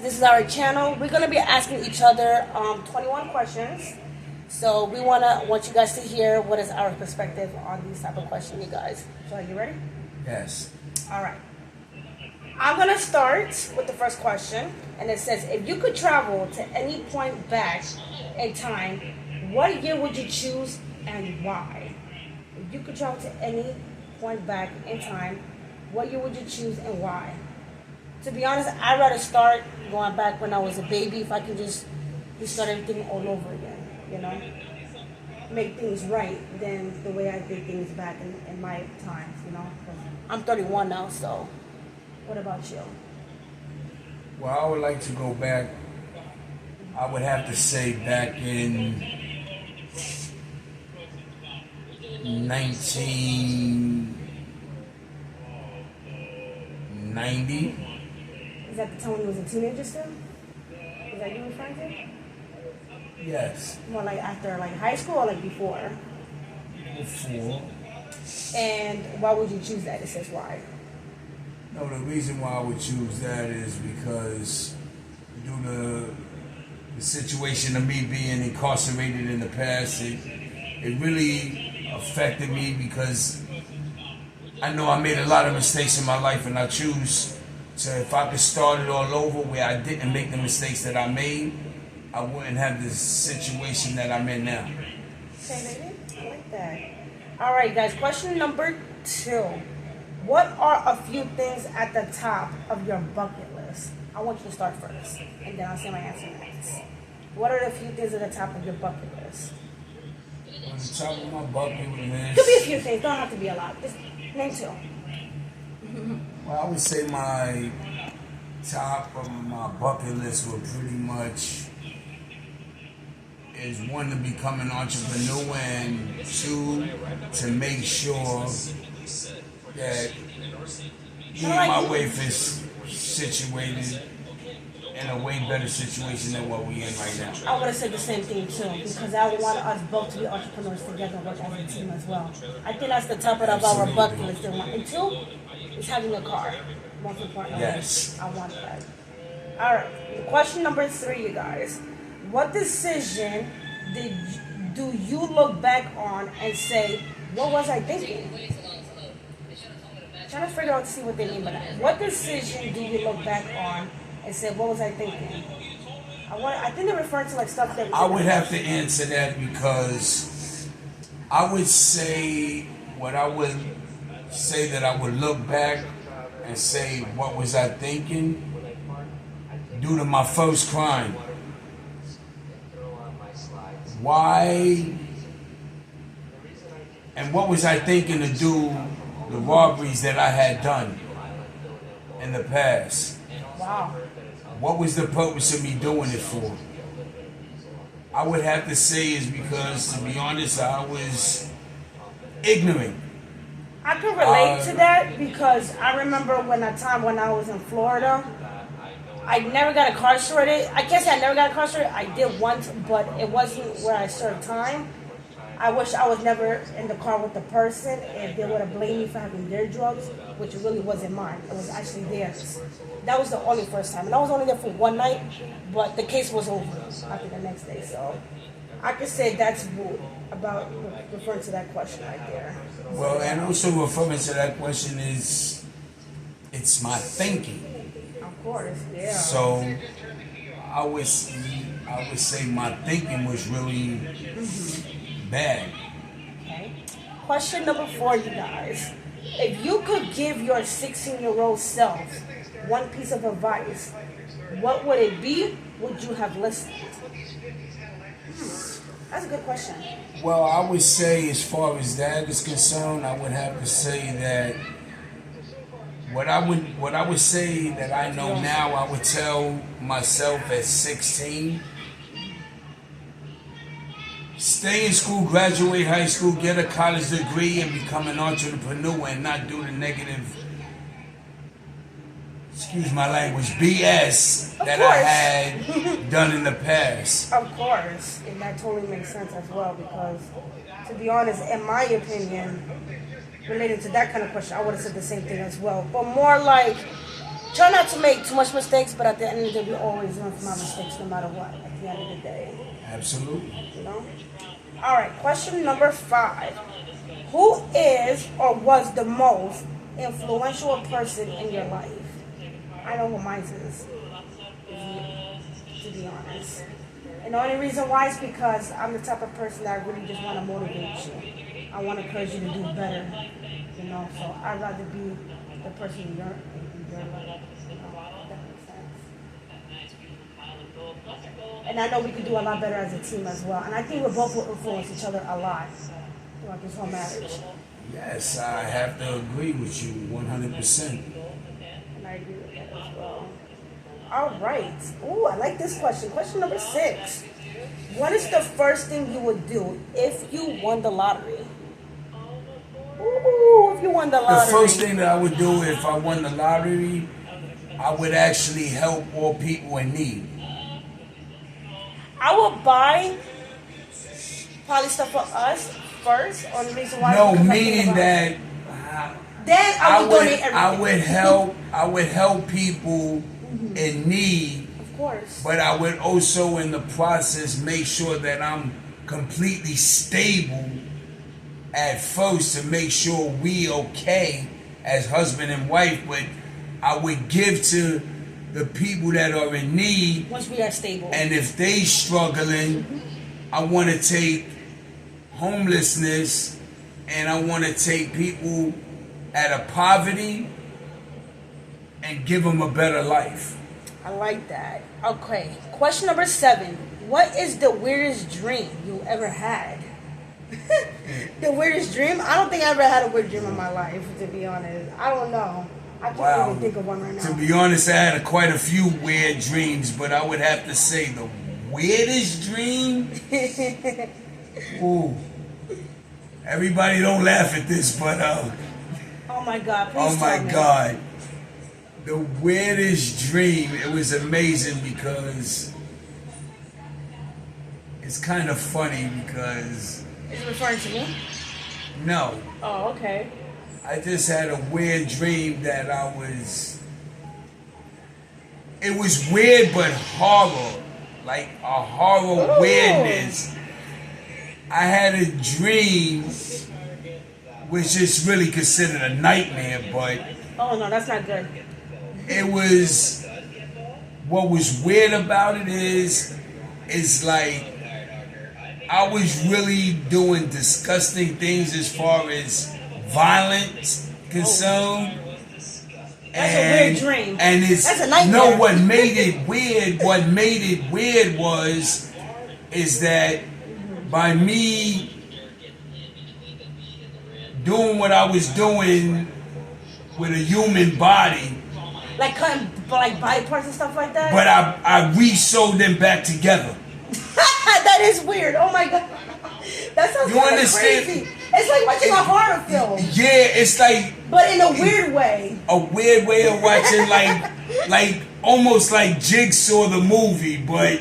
This is our channel. We're gonna be asking each other 21 questions. So we want you guys to hear what is our perspective on these type of questions, you guys. So are you ready? Yes. All right. I'm gonna start with the first question, and it says, if you could travel to any point back in time, what year would you choose and why? If you could travel to any point back in time, what year would you choose and why? To be honest, I'd rather start going back when I was a baby if I can just restart everything all over again, you know? Make things right than the way I did things back in my times, you know? 'Cause I'm 31 now, so what about you? Well, I would like to go back. I would have to say back in 1990. Is that the time when you was a teenager still? Is that you referring to? Yes. More like after like high school or like before? Before. And why would you choose that? It says why. No, the reason why I would choose that is because due to the situation of me being incarcerated in the past, it really affected me because I know I made a lot of mistakes in my life, and I choose to, if I could start it all over where I didn't make the mistakes that I made, I wouldn't have the situation that I'm in now. Okay, baby. I like that. All right, guys. Question number 2. What are a few things at the top of your bucket list? I want you to start first, and then I'll say my answer next. What are the few things at the top of your bucket list? On the top of my bucket list. Could be a few things. Don't have to be a lot. Just name 2. Well, I would say my top of my bucket list would pretty much is one, to become an entrepreneur, and 2, to make sure that me and my wife is situated in a way better situation than what we in right now. I would have said the same thing too, because I want us both to be entrepreneurs together and work as a team as well. I think that's the top of our bucket list. And 2 is having a car. Most importantly, yes, I want that. All right. Question number 3, you guys. What decision do you look back on and say, what was I thinking? Trying to figure out to see what they mean by that. What decision do you look back on and say, what was I thinking? I think they're referring to like stuff that I would have to answer that, because I would say that I would look back and say, what was I thinking? Due to my first crime. Why? And what was I thinking to do the robberies that I had done in the past? Wow. What was the purpose of me doing it for? I would have to say is because, to be honest, I was ignorant. I can relate to that, because I remember when I was in Florida, I never got incarcerated. I can't say I never got incarcerated. I did once, but it wasn't where I served time. I wish I was never in the car with the person, and they would have blamed me for having their drugs, which really wasn't mine. It was actually theirs. That was the only first time. And I was only there for one night, but the case was over after the next day. So I could say that's about referring to that question right there. Well, and also referring to that question is, it's my thinking. Of course, yeah. So I would say my thinking was really bad. Okay. Question number 4, you guys. If you could give your 16-year-old self one piece of advice, what would it be? Would you have listened? That's a good question. Well, I would say, as far as that is concerned, I would have to say that what I would say that I know now, I would tell myself at 16. Stay in school, graduate high school, get a college degree, and become an entrepreneur, and not do the negative, excuse my language, BS that I had done in the past. Of course, and that totally makes sense as well, because to be honest, in my opinion, related to that kind of question, I would have said the same thing as well. But more like Try not to make too much mistakes, but at the end of the day, we always learn from our mistakes, no matter what. At the end of the day, Absolutely. you know. All right, question number 5. Who is or was the most influential person in your life? I know who mine is you, to be honest. And the only reason why is because I'm the type of person that really just want to motivate you. I want to encourage you to do better, you know. So I'd rather be the person in your life, you know. If that makes sense. And I know we could do a lot better as a team as well. And I think we both will influence each other a lot throughout this whole marriage. Yes, I have to agree with you 100%. And I agree with that as well. All right. Ooh, I like this question. Question number 6. What is the first thing you would do if you won the lottery? Ooh, if you won the lottery. The first thing that I would do if I won the lottery, I would actually help all people in need. I will buy probably stuff for us first, on the reason why. No, meaning that then I would donate everything. I would help people in need. Of course. But I would also, in the process, make sure that I'm completely stable at first to make sure we okay as husband and wife. But I would give to the people that are in need. Once we are stable. And if they struggling, I want to take homelessness and I want to take people out of poverty and give them a better life. I like that. Okay. Question number 7. What is the weirdest dream you ever had? The weirdest dream? I don't think I ever had a weird dream in my life, to be honest. I don't know. I can't even think of one right now. To be honest, I had quite a few weird dreams, but I would have to say the weirdest dream? Ooh. Everybody don't laugh at this, but oh my God, please oh my tell me. God. The weirdest dream, it was amazing because it's kind of funny because... Is it referring to me? No. Oh, okay. I just had a weird dream that it was weird but horror. Like a horror weirdness. I had a dream, which is really considered a nightmare, but... Oh no, that's not good. It was... What was weird about it is like... I was really doing disgusting things as far as violence concerned. That's a weird dream. And it's... That's a nightmare. No, what made it weird is that by me doing what I was doing with a human body, like cutting like body parts and stuff like that. but I re-sewed them back together. That is weird. Oh my God, that sounds kind of crazy. It's like watching a horror film. Yeah, it's like, but in a weird way. A weird way of watching, like almost like Jigsaw the movie, but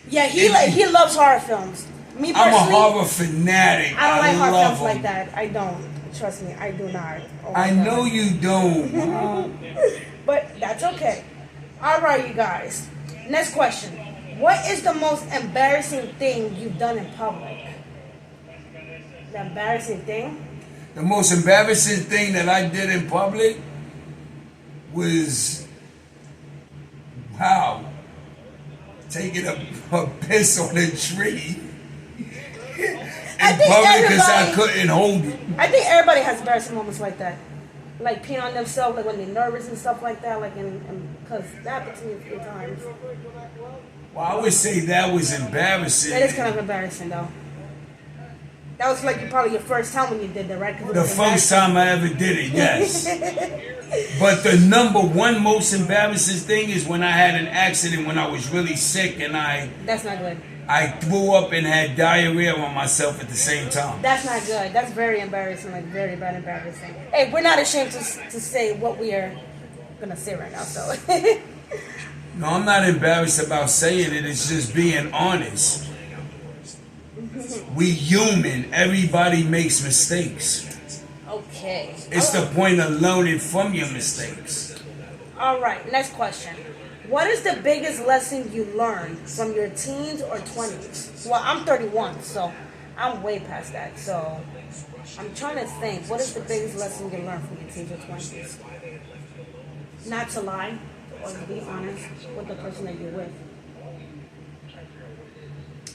yeah, he loves horror films. Me personally, I'm a horror fanatic. I don't like horror films them. like that. I don't. Trust me, I do not. Oh I know you don't. But that's okay. All right, you guys. Next question. What is the most embarrassing thing you've done in public? The embarrassing thing? The most embarrassing thing that I did in public was, taking a piss on a tree in public because I couldn't hold it. I think everybody has embarrassing moments like that. Like peeing on themselves, like when they're nervous and stuff like that. Like, because that happened to me a few times. Well, I would say that was embarrassing. That is kind of embarrassing, though. That was like probably your first time when you did that, right? The first time I ever did it, yes. But the number one most embarrassing thing is when I had an accident when I was really sick and That's not good. I threw up and had diarrhea on myself at the same time. That's not good. That's very embarrassing, like very bad embarrassing. Hey, we're not ashamed to say what we are going to say right now, so. No, I'm not embarrassed about saying it. It's just being honest. We human. Everybody makes mistakes. Okay. It's the point of learning from your mistakes. All right, next question. What is the biggest lesson you learned from your teens or 20s? Well, I'm 31, so I'm way past that. So I'm trying to think. What is the biggest lesson you learned from your teens or 20s? Not to lie, or to be honest with the person that you're with.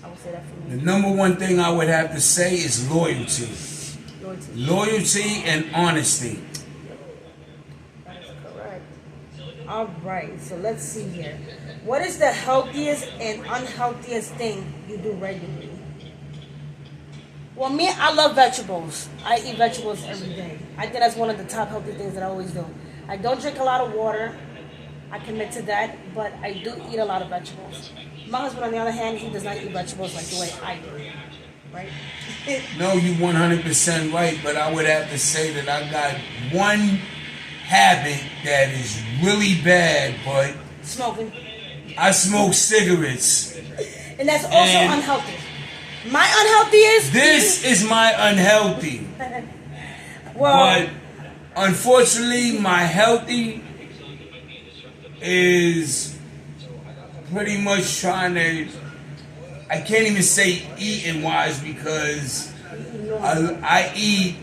I would say that for The me. number one thing I would have to say is loyalty. Loyalty. Loyalty and honesty. That is correct. All right, so let's see here. What is the healthiest and unhealthiest thing you do regularly? Well, me, I love vegetables. I eat vegetables every day. I think that's one of the top healthy things that I always do. I don't drink a lot of water. I commit to that, but I do eat a lot of vegetables. My husband, on the other hand, he does not eat vegetables like the way I do. Right? No, you 100% right, but I would have to say that I got one habit that is really bad, but Smoking. I smoke cigarettes. And that's also And unhealthy. My unhealthiest this is my unhealthy. well, But unfortunately, my healthy is pretty much trying to. I can't even say eating wise because I eat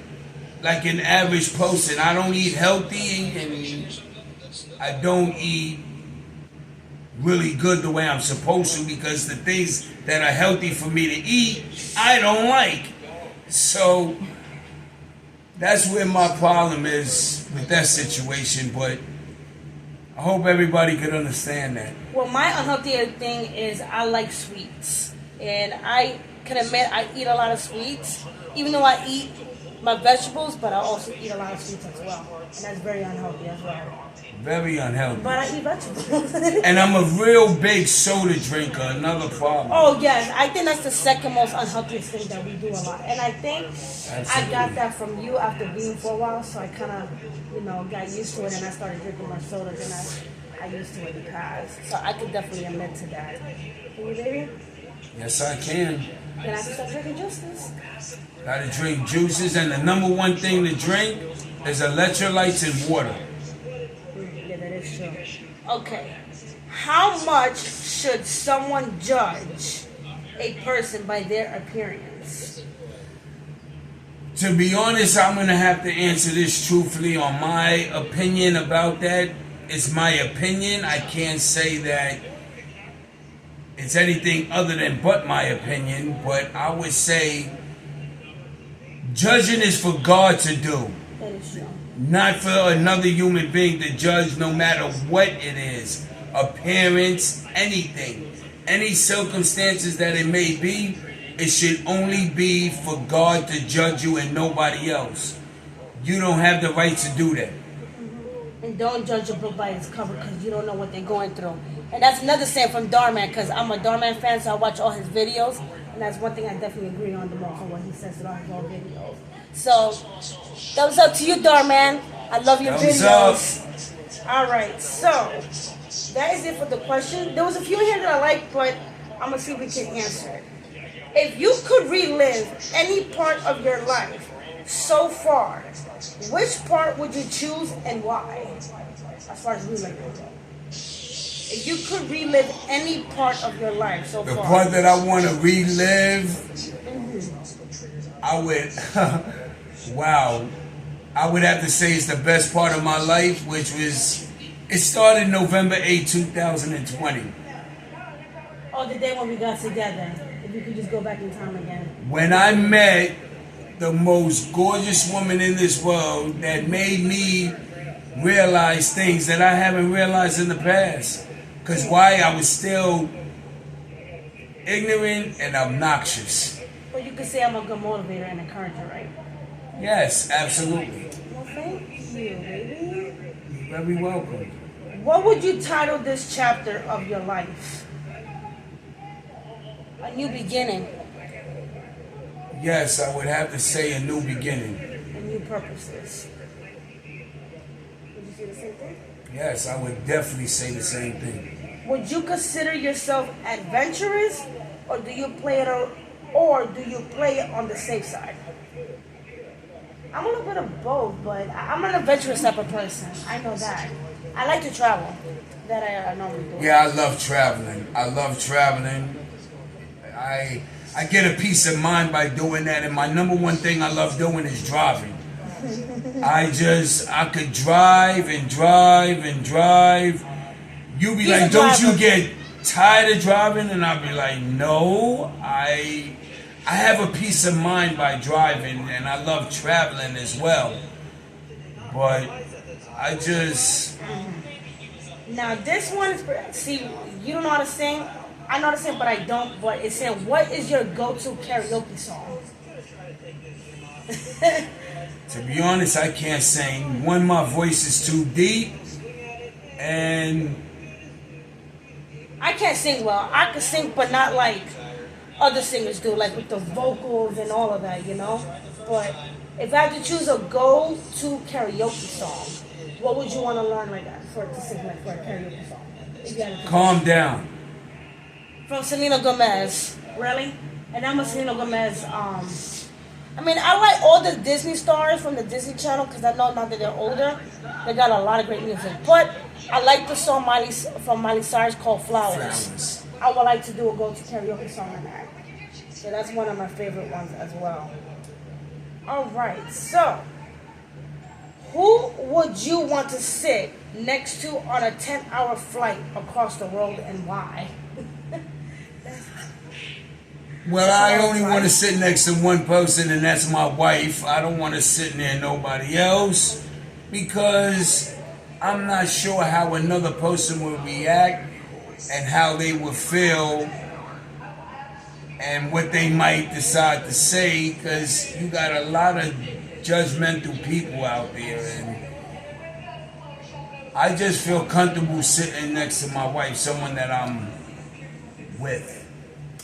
like an average person. I don't eat healthy and I don't eat really good the way I'm supposed to because the things that are healthy for me to eat, I don't like. So that's where my problem is with that situation, but I hope everybody could understand that. well, my unhealthy thing is I like sweets. And I can admit I eat a lot of sweets, even though I eat my vegetables, but I also eat a lot of sweets as well. And that's very unhealthy as well. Very unhealthy. But I eat vegetables. And I'm a real big soda drinker, another problem. Oh, yes. I think that's the second most unhealthiest thing that we do a lot. And I think I got that from you after being for a while, so I kind of, got used to it and I started drinking more soda than I used to in the past. So I could definitely admit to that. Can you, baby? Yes, I can. Then I can start drinking juices. Gotta drink juices, and the number one thing to drink is electrolytes and water. Yeah, that is true. Okay. How much should someone judge a person by their appearance? To be honest, I'm gonna have to answer this truthfully on my opinion about that. It's my opinion. I can't say that it's anything other than but my opinion, but I would say judging is for God to do, That is true. not for another human being to judge no matter what it is. Appearance, anything. Any circumstances that it may be, it should only be for God to judge you and nobody else. You don't have the right to do that. And don't judge a book by its cover because you don't know what they're going through. And that's another saying from Darman because I'm a Darman fan, so I watch all his videos. And that's one thing I definitely agree on the most on what he says in all his own videos. So, thumbs up to you, Darman. I love your Thumbs videos. All right, so that is it for the question. There was a few in here that I liked, but I'm going to see if we can answer it. If you could relive any part of your life so far, which part would you choose and why? As far as reliving. If you could relive any part of your life so The far. part that I want to relive, I would, wow, I would have to say it's the best part of my life, which was, it started November 8, 2020. Oh, the day when we got together. If you could just go back in time again. When I met the most gorgeous woman in this world that made me realize things that I haven't realized in the past. Because why? I was still ignorant and obnoxious. Well, you could say I'm a good motivator and encourager, right? Yes, absolutely. Well, thank you, baby. You're very welcome. What would you title this chapter of your life? A new beginning. Yes, I would have to say a new beginning. And new purposes. Would you say the same thing? Yes, I would definitely say the same thing. Would you consider yourself adventurous, or do you play it on the safe side? I'm a little bit of both, but I'm an adventurous type of person. I know that. I like to travel. That I normally do. Yeah, I love traveling. I love traveling. I get a peace of mind by doing that, and my number one thing I love doing is driving. I could drive and drive and drive. You be He's like, a don't driver. you get tired of driving? And I'll be like, no, I have a peace of mind by driving, and I love traveling as well. But I just Now this one is see, you don't know how to sing. I know how to sing, but I don't. But it said, "What is your go-to karaoke song?" to be honest, I can't sing. One, my voice is too deep, and I can't sing well. I can sing, but not like other singers do, like with the vocals and all of that, you know. But if I had to choose a go-to karaoke song, what would you want to learn like that to sing like for a karaoke song? If you had to calm down. From Selena Gomez, really? And I'm a Selena Gomez. I mean, I like all the Disney stars from the Disney Channel because I know now that they're older, they got a lot of great music. But I like the song from Miley Cyrus called Flowers. I would like to do a go-to karaoke song on that. So that's one of my favorite ones as well. All right, so who would you want to sit next to on a 10-hour flight across the world and why? Well, I only want to sit next to one person, and that's my wife. I don't want to sit near nobody else because I'm not sure how another person would react and how they would feel and what they might decide to say, because you got a lot of judgmental people out there, and I just feel comfortable sitting next to my wife, someone that I'm with.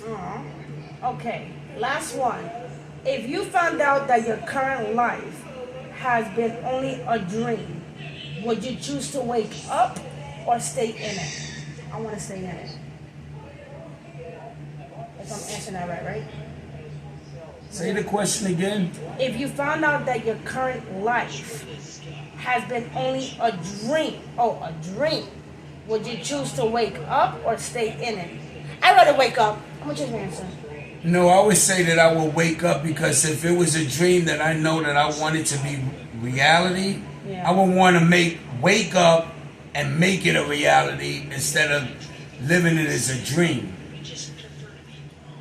Aw. Okay, last one. If you found out that your current life has been only a dream, would you choose to wake up or stay in it? I want to stay in it. If I'm answering that right? Say the question again. If you found out that your current life has been only a dream, would you choose to wake up or stay in it? I'd rather wake up. I'm going to change my answer. No, I would say that I will wake up, because if it was a dream that I know that I wanted to be reality, I would want to wake up and make it a reality instead of living it as a dream.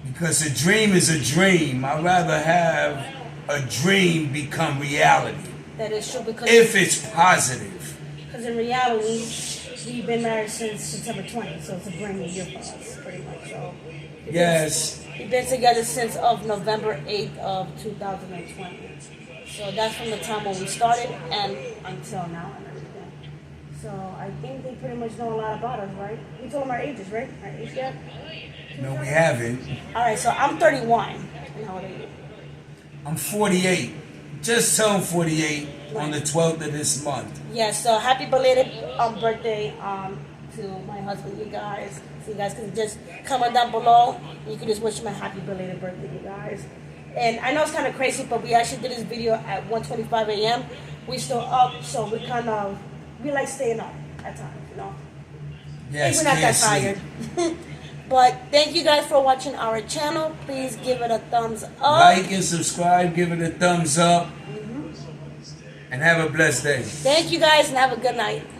Because a dream is a dream. I'd rather have a dream become reality. That is true, because if it's positive. Because in reality, we've been married since September 20th, so it's a brand new year for us, pretty much. So Yes. We've been together since of November 8th of 2020. So that's from the time when we started and until now and everything. So I think they pretty much know a lot about us, right? We told them our ages, right? Our age yet? No, we haven't. All right, so I'm 31. And how old are you? I'm 48. Just turned 48 on the 12th of this month. Yes, so happy belated birthday to my husband, you guys. So you guys can just comment down below. You can just wish him a happy belated birthday, you guys. And I know it's kind of crazy, but we actually did this video at 1:25 a.m. We still up, so we like staying up at times, you know? Yes, we're not that tired. But thank you guys for watching our channel. Please give it a thumbs up. Like and subscribe. Give it a thumbs up. And have a blessed day. Thank you guys, and have a good night.